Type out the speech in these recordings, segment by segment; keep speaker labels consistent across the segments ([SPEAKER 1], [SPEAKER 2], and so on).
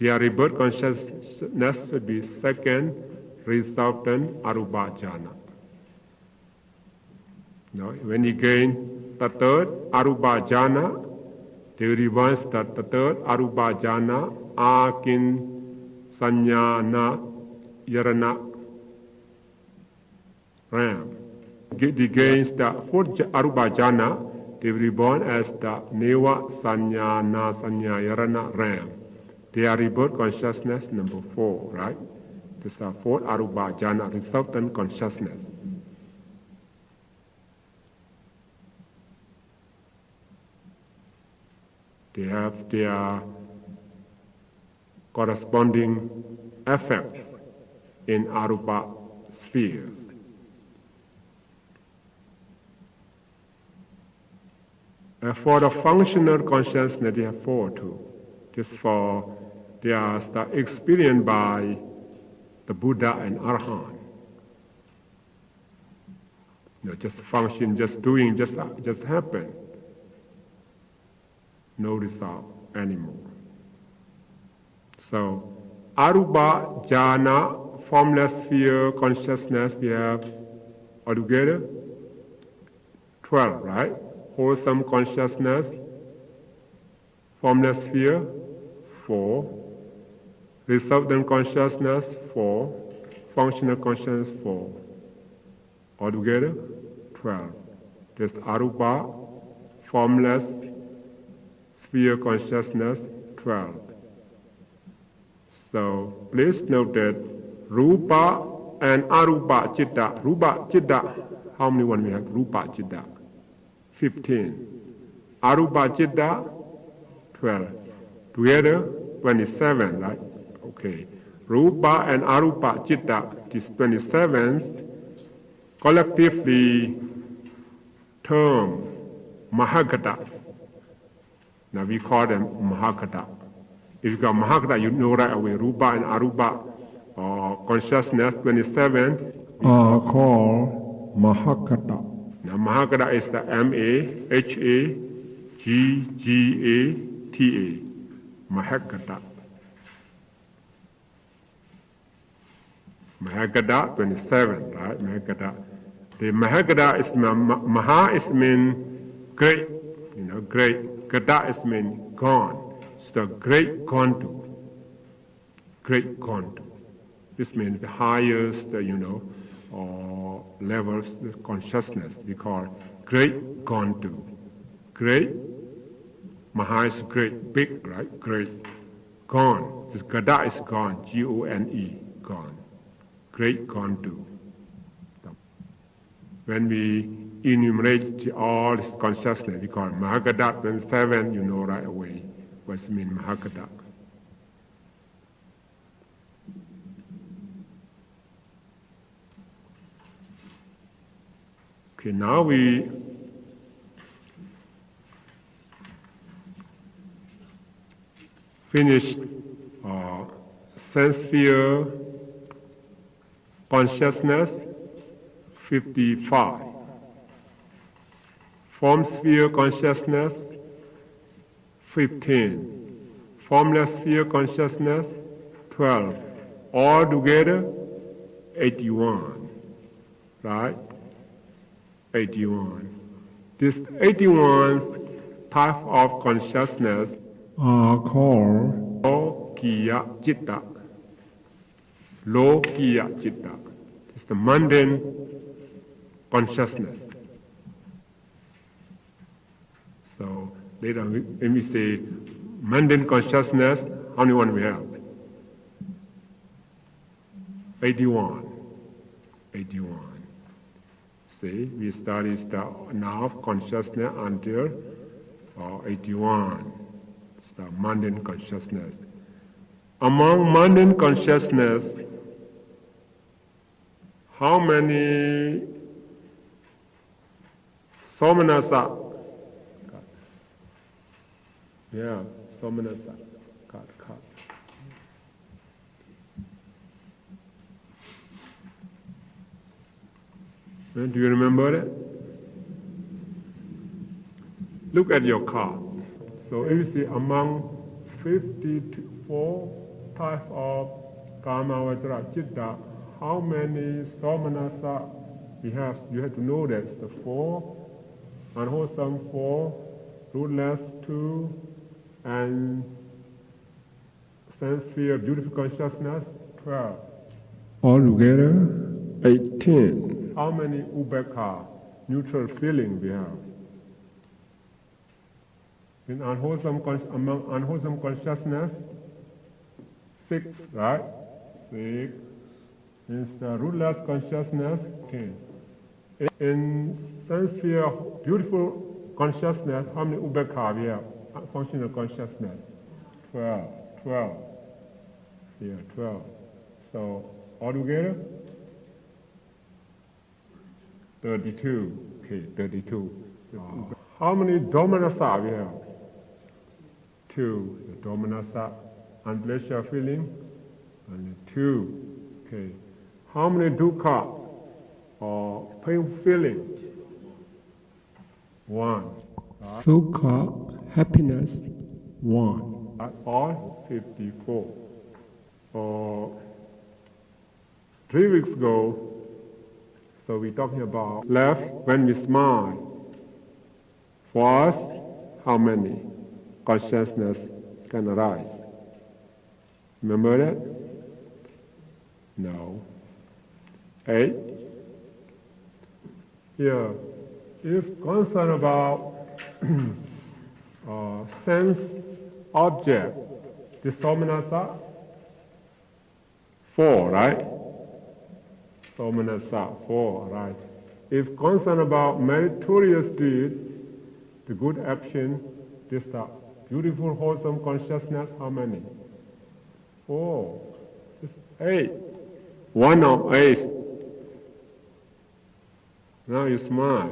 [SPEAKER 1] Their rebirth consciousness would be second resultant arupa jhana. When he gain the third arupa jhana, they reverse the third arupa jhana, akin sanyana yarana ram. He gains the fourth arupa jhana, they will be reborn as the neva sanyana sanyayarana ram. They are rebirth consciousness number 4, right? This is the fourth arupa jhana, resultant consciousness. They have their corresponding effects in arupa spheres. For the functional consciousness, they have 4 too. Just for they are experienced by the Buddha and Arhat. Just function, just doing, just happen. No result anymore. So, arupa jhana, formless sphere consciousness, we have altogether 12, right? Wholesome consciousness, formless sphere, 4. Resultant consciousness, 4. Functional consciousness, 4. Altogether, 12. There's arupa, formless sphere consciousness, 12. So, please note that rupa and arupa citta. Rupa citta, how many one we have? Rupa citta, 15. Arupa citta, 12. Together, 27, right? Okay. Rupa and arupa citta, these 27s, collectively term mahagata. Now we call them mahagata. If you got mahagata, you know right away. Rupa and arupa consciousness 27 are called mahagata. Now mahagata is the M-A-H-A-G-G-A-T-A. Mahagata. Mahagata 27, right? Mahagata. The mahagata is maha is mean great, great. Gata is mean gone. It's the great gone to. Great gone to. This means the highest, levels of consciousness we call great gone to. Great, maha is great, big, right? Great, gone. This gata is gone, G-O-N-E, gone. Great gone to. When we enumerate all this consciousness, we call it Mahagata 27, you know right away what it means Mahagata. Okay, now we finish sense sphere consciousness 55. Form sphere consciousness 15. Formless sphere consciousness 12. All together 81. Right? 81. This 81 type of consciousness are called Lokiya Citta. Lokiya Citta. It's the mundane consciousness. So later when we say mundane consciousness, how many one we have? 81. 81. See, we study the now consciousness until 81. It's the mundane consciousness. Among mundane consciousness, how many somanasa? Yeah, somanasa. Cut. Do you remember it? Look at your card. So if you see among 54 type of Kama Vajra Chitta, how many Somanasa we have? You have to know that the 4, unwholesome 4, rootless 2, and sense sphere, beautiful consciousness 12. Altogether 18. How many Ubekha, neutral feeling we have? In among unwholesome consciousness, 6, right? 6. In rootless consciousness, 10. In sense sphere, beautiful consciousness, how many Ubekha we have? Functional consciousness, 12. 12. Yeah, 12. So altogether, 32. Okay, 32. How many Domanasa we have? 2. The Domanasa, unpleasure feeling, only 2. Okay. How many Dukkha or pain feeling? 1. Sukha, happiness, 1. All 54. 3 weeks ago, so we're talking about left when we smile. For us, how many consciousness can arise? Remember that? No. 8. Here, if concerned about sense object, the Somanasa, 4, right? Somanasa, 4, right? If concerned about meritorious deed, the good action, this beautiful, wholesome consciousness, how many? 4. It's 8. 1 of 8. Now you smile.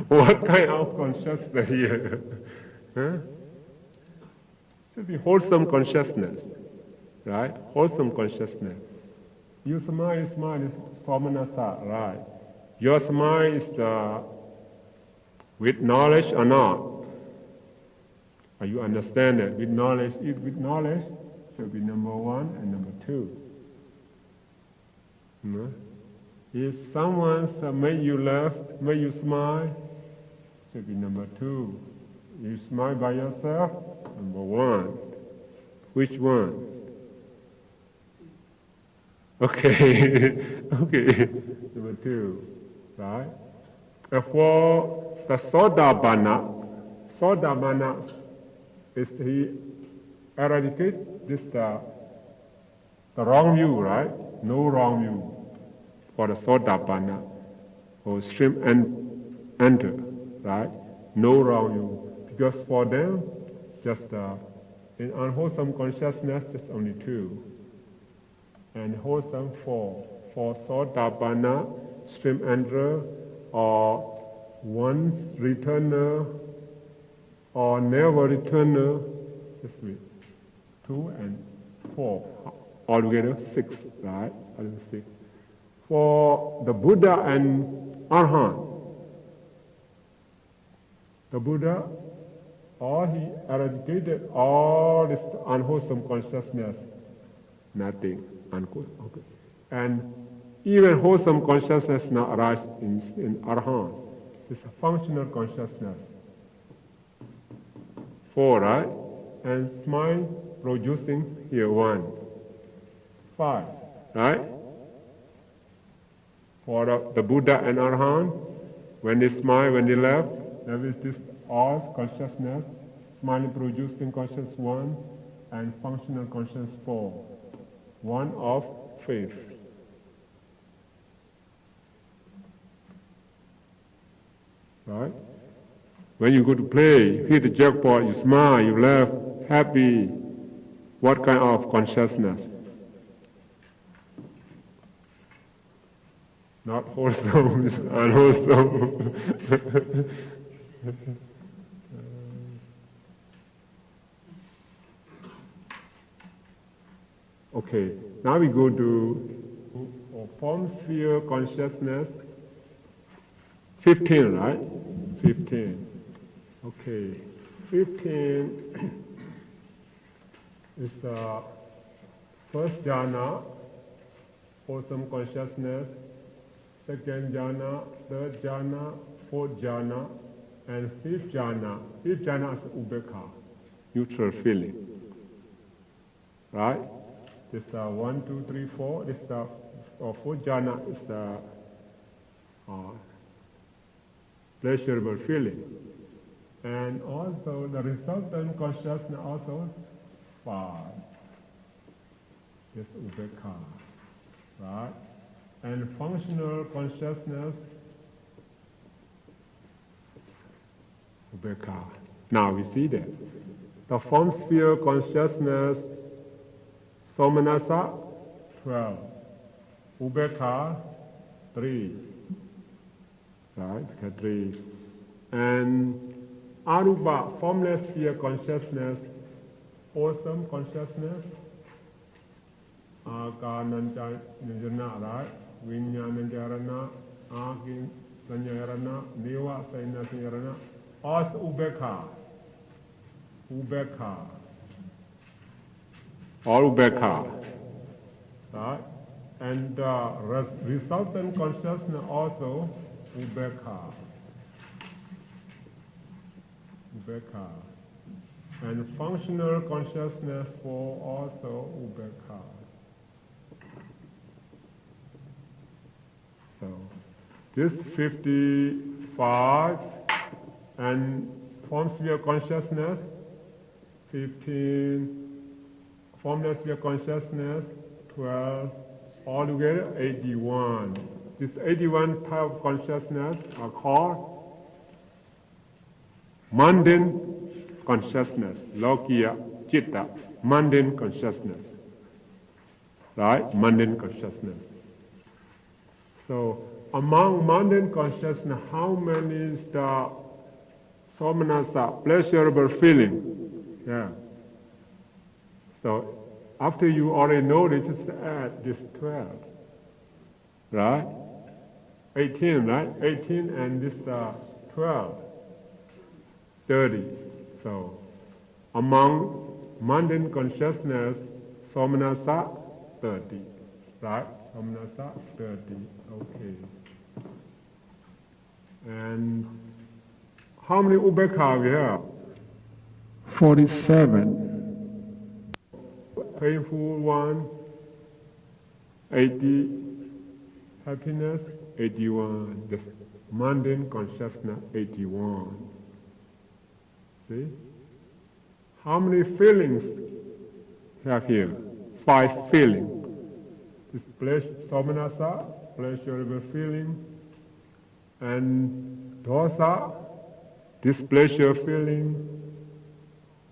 [SPEAKER 1] What kind of consciousness here? Huh? Should be wholesome consciousness, right? Wholesome consciousness. You smile is Somanasa, right? Your smile is with knowledge or not? Or you understand it? With knowledge, should be number 1 and number 2. No? If someone made you laugh, made you smile, should be number 2. You smile by yourself, number 1. Which one? Okay, okay, number 2, right? For the Sodabana is he eradicate this the wrong view, right? No wrong view for the Sodabana or stream and enter, right? No wrong view, because for them just in unwholesome consciousness just only 2, and wholesome 4. For Sodabana, stream enter, or once returner or never returner, this way, 2 and 4, altogether 6, right? 6. For the Buddha and Arhat, the Buddha, he eradicated all this unwholesome consciousness, nothing, okay. And even wholesome consciousness now arises in Arhat. It's a functional consciousness. 4, right? And smile producing here 1. 5, right? For the Buddha and Arhat, when they smile, when they laugh, there is this all consciousness, smiling producing consciousness 1, and functional consciousness 4. 1 of faith. Right? When you go to play, hit the jackpot, you smile, you laugh, happy. What kind of consciousness? Not wholesome, it's unwholesome. Okay, now we go to form sphere consciousness. 15, right? 15. Okay. 15. It's first jhana, awesome consciousness, second jhana, third jhana, fourth jhana, and fifth jhana. Fifth jhana is ubekha, neutral feeling. Right? This 1, 2, 3, 4. This fourth jhana is the pleasurable feeling. And also the resultant consciousness also 5. This ubekha. Right? And functional consciousness, ubekha. Now we see that. The form sphere consciousness, somanasa, 12. Ubekha, 3. Right? 3. And arupa, formless sphere consciousness, awesome consciousness, Akananjana, right? Vinyananjarana, Akin Sanyarana, Neva Sainasanyarana, As Ubekha. Ubekha. All Ubekha. Right? And resultant consciousness also Ubekha. Ubekha. And functional consciousness for also Ubekha. So, this 55 and form sphere consciousness, 15, formless sphere consciousness, 12, altogether 81. This 81 type of consciousness are called mundane consciousness, lokiya, chitta, mundane consciousness. Right? Mundane consciousness. So, among mundane consciousness, how many is the somanasa, pleasurable feeling? Yeah. So, after you already know it, just add this 12. Right? 18, right? 18 and this 12. 30. So, among mundane consciousness, somanasa, 30. Right? Somanasa, 30. Okay. And how many ubekha we have?
[SPEAKER 2] 47.
[SPEAKER 1] Painful one, 80. Happiness, 81. Just mundane consciousness, 81. See? How many feelings have here? 5 feelings. This somanasa, pleasurable feeling, and dosa, displeasure feeling,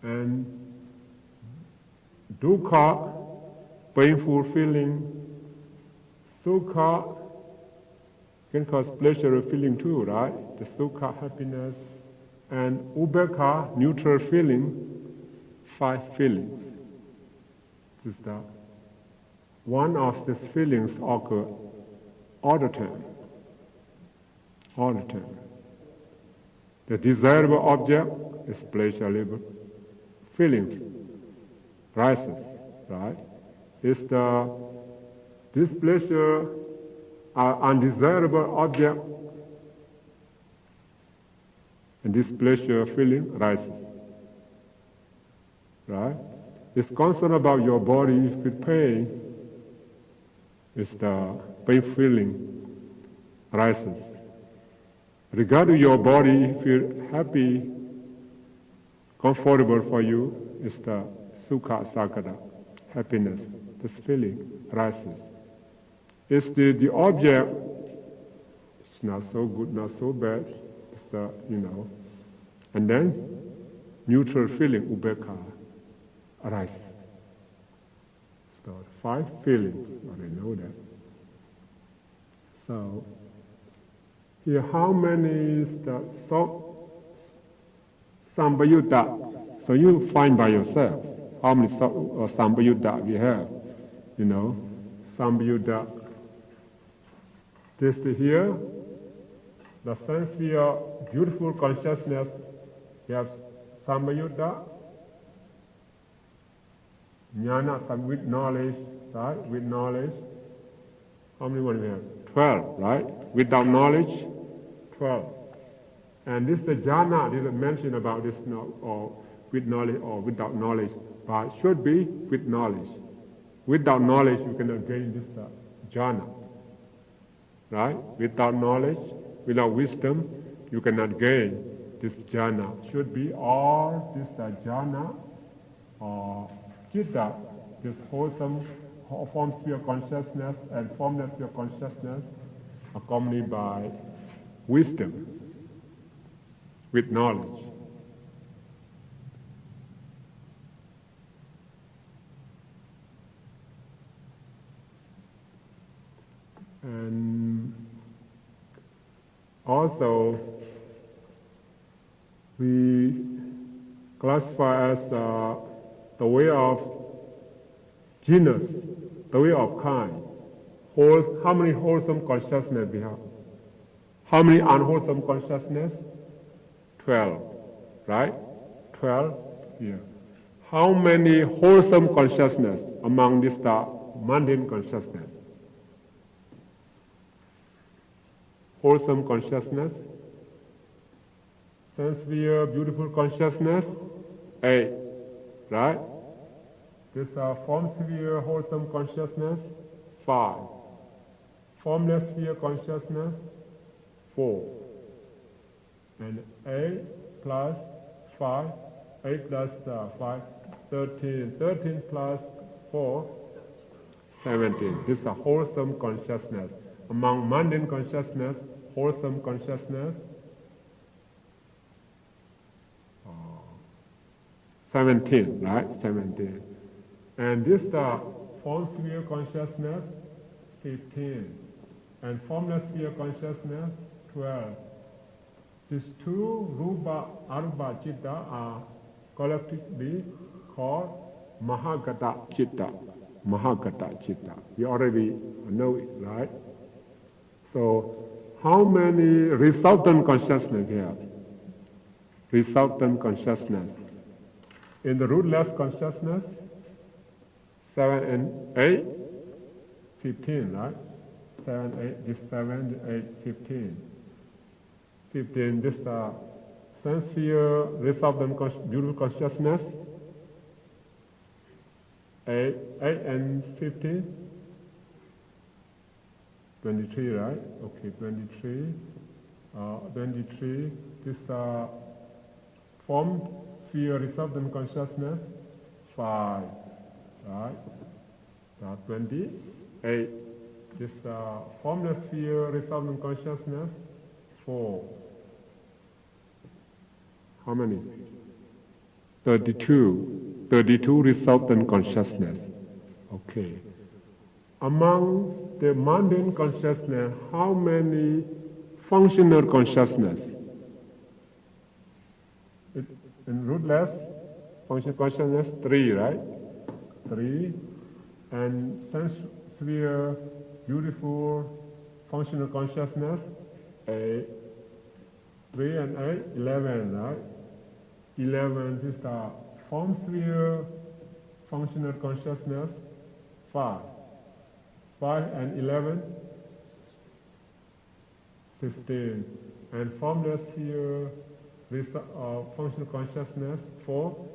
[SPEAKER 1] and dukkha, painful feeling, sukha can cause pleasure feeling too, right? The sukha, happiness, and ubekha, neutral feeling, 5 feelings. This is the one of these feelings occur all the time. All the time. The desirable object is pleasurable. Feelings rises, right? It's the displeasure undesirable object, and displeasure feeling rises. Right? It's concerned about your body with pain. It's the pain feeling rises. Regarding your body, feel happy, comfortable for you, it's the sukha sakara, happiness. This feeling rises. It's the object, it's not so good, not so bad, it's the, and then neutral feeling, ubekha, arises. So 5 feelings, I know that. So, here how many is the sambayutta? So you find by yourself how many sambayutta we have, sambayutta. This here, the sense sphere, beautiful consciousness, you have sambayutta. Jnana, some with knowledge, right? With knowledge. How many one we have? 12, right? Without knowledge, 12. And this the jhana didn't mention about this or with knowledge or without knowledge, but should be with knowledge. Without knowledge, you cannot gain this jhana, right? Without knowledge, without wisdom, you cannot gain this jhana. Should be all this jhana or citta, this wholesome form sphere consciousness and formless sphere consciousness, accompanied by wisdom, with knowledge. And also, we classify as the way of genus, the way of kind. How many wholesome consciousness we have? How many unwholesome consciousness? 12, right? 12 here. How many wholesome consciousness among this mundane consciousness? Wholesome consciousness, sense sphere, beautiful consciousness, 8, right? This form sphere, wholesome consciousness, 5. Formless sphere consciousness, 4. And 8 plus 5, 8 plus 5, 13. 13 plus 4, 17. This is a wholesome consciousness. Among mundane consciousness, wholesome consciousness, 17, right? 17. And this form sphere consciousness, 15. And formless sphere consciousness, 12. These two rupa, arupa citta are collectively called mahagata citta. Mahagata citta. We already know it, right? So, how many resultant consciousness we have? Resultant consciousness. In the rootless consciousness, 7 and 8, 15, right? 7, 8, this 7, 8, 15. 15, this sense sphere, resultant beautiful consciousness, 8 and 15, 23, right? Okay, 23. 23, this form sphere, resultant consciousness, 5, right? 28, this formless sphere, resultant consciousness, 4. How many? 32. 32 resultant consciousness. Okay. Among the mundane consciousness, how many functional consciousness? In rootless, functional consciousness, 3, right? 3. And sense sphere, beautiful, functional consciousness, 8. 3 and 8, 11, right? 11 is the form sphere, functional consciousness, 5. 5 and 11, 16. And formless sphere, functional consciousness, 4,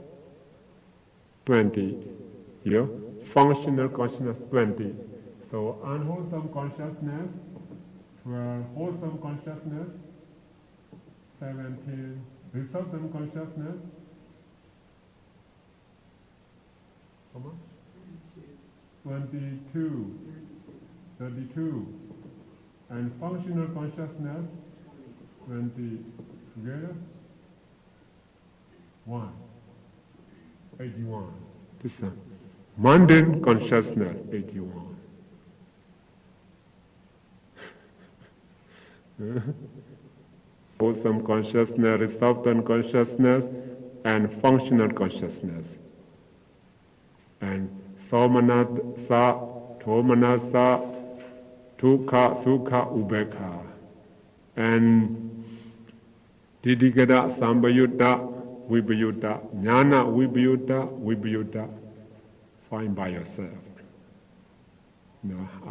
[SPEAKER 1] 20. Here, functional consciousness, 20. So unwholesome consciousness, 12. Wholesome consciousness, 17. Resultant consciousness, how much? 22. 32. And functional consciousness, 20. Together? 1. 81. This is mundane consciousness, 81. Wholesome consciousness, resultant consciousness, and functional consciousness. And somanasa, thomanasa, tukha, sukha, ubekha. And didikada, sambayutta, vibhayutta, jnana, vibhayutta, vibhayutta. find by yourself.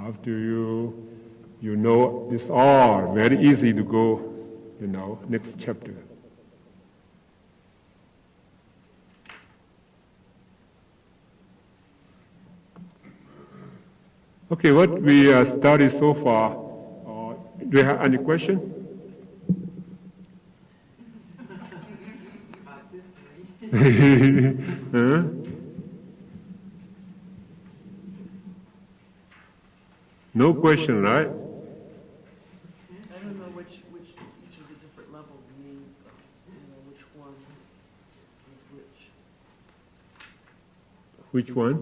[SPEAKER 1] After you know this all, very easy to go, next chapter. Okay, what we studied so far, do you have any question? Huh? No question, right?
[SPEAKER 2] I don't know which each of the different levels means, which one is which.
[SPEAKER 1] Which one?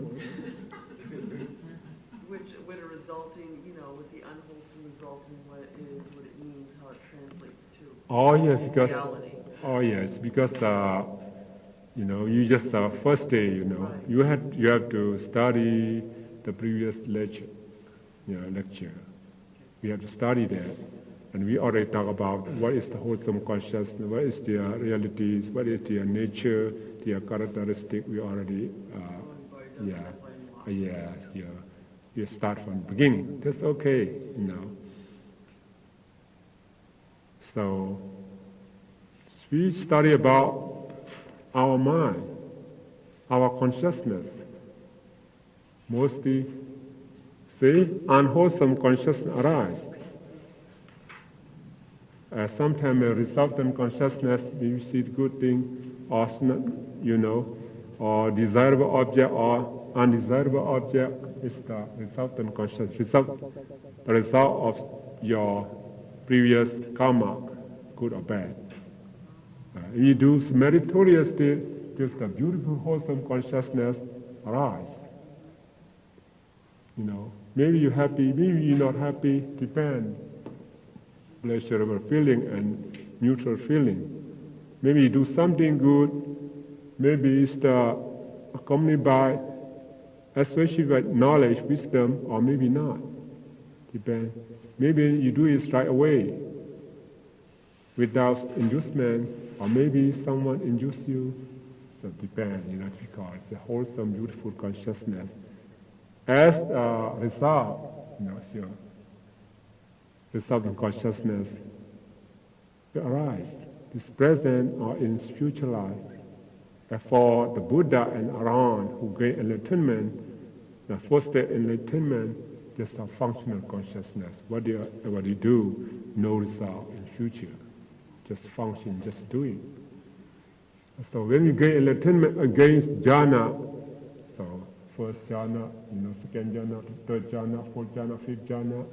[SPEAKER 2] What are resulting, with the unwholesome resulting, what it is, what it means, how it translates to reality.
[SPEAKER 1] Oh yes, because you just first day, you have to study the previous lecture. We have to study that, and we already talk about what is the wholesome consciousness, what is their realities, what is their nature, their characteristic. We already, you start from the beginning. That's okay, So we study about our mind, our consciousness. Mostly, unwholesome consciousness arise. Sometimes a resultant consciousness, you see the good thing, or or desirable object or undesirable object is the resultant consciousness, the result of your previous karma, good or bad. You do meritoriously, just a beautiful, wholesome consciousness arise. Maybe you're happy, maybe you're not happy, depends. Pleasurable feeling and neutral feeling. Maybe you do something good, maybe it's accompanied by, especially by knowledge, wisdom, or maybe not. Depends. Maybe you do it right away, without inducement, or maybe someone induce you. So it depends, because it's a wholesome, beautiful consciousness. As a result, resulting consciousness will arise, this present or in future life. For the Buddha and Arahant who gain enlightenment, the first step enlightenment, just a functional consciousness. What they do, no result in future. Just function, just doing. So when you gain enlightenment against jhana, so first jhana, second jhana, third jhana, fourth jhana, fifth jhana,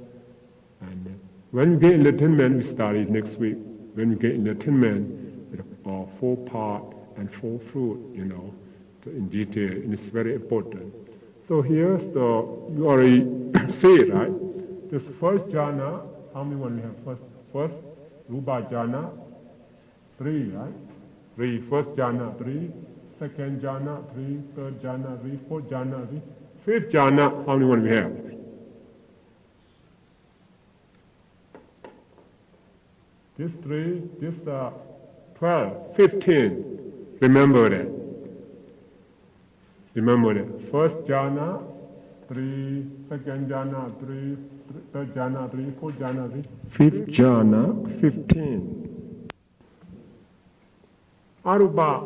[SPEAKER 1] and when you get enlightenment, we study next week. When you get enlightenment, there are 4 parts and 4 fruit, in detail, and it's very important. So here's you already see it, right? This first jhana, how many one we have? First, rupa jhana, 3, right? 3, first jhana, 3, second jhana, 3, third jhana, 3, fourth jhana, 3, fifth jhana, how many one we have? This 3, this 12, 15. Remember that. First jhana, 3, second jhana, 3, third jhana, 3, fourth jhana, 3, fifth jhana, 15. Arupa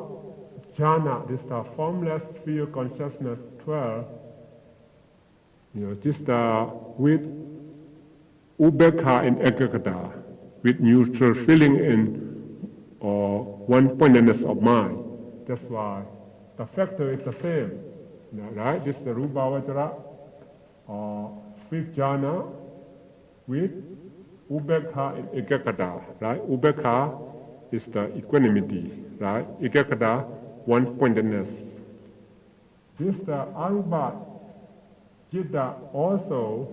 [SPEAKER 1] jhana, this is the formless sphere consciousness, 12. This with ubekha and ekagata, with neutral feeling or one-pointedness of mind. That's why the factor is the same, right? This is the rupa vajra, or fifth jhana, with ubekha and ekagata, right? Ubekha is the equanimity, right? Ekagata, one-pointedness. This arupa jitta also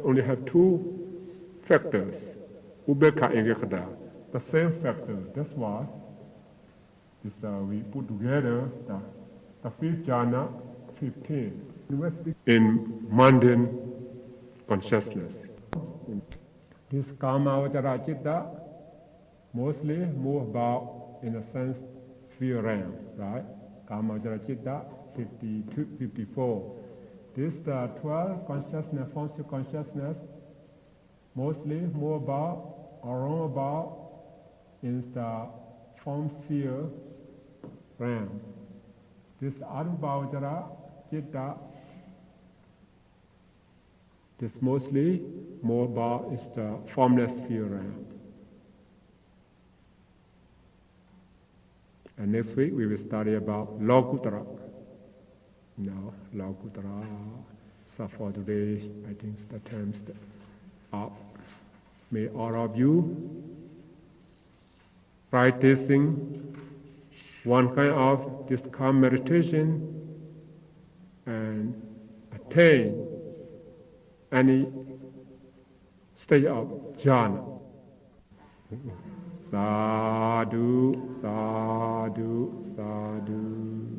[SPEAKER 1] only have 2 factors, ubekha and ekagata, the same factor. That's why this, we put together the fifth jhana, 15, in mundane consciousness. This kama vajra citta mostly move about in a sense sphere realm, right? Kama vajra citta, 52, 54. This 12 consciousness, forms of consciousness, mostly more about, around about, in the form sphere realm. This Arubhavajara, Chitta, this mostly more about is the formless sphere realm. And next week we will study about Lokuttara. No, Lokuttara. So for today, I think the time's up. May all of you practicing one kind of this calm meditation and attain any state of jhana. Sadhu, sadhu, sadhu.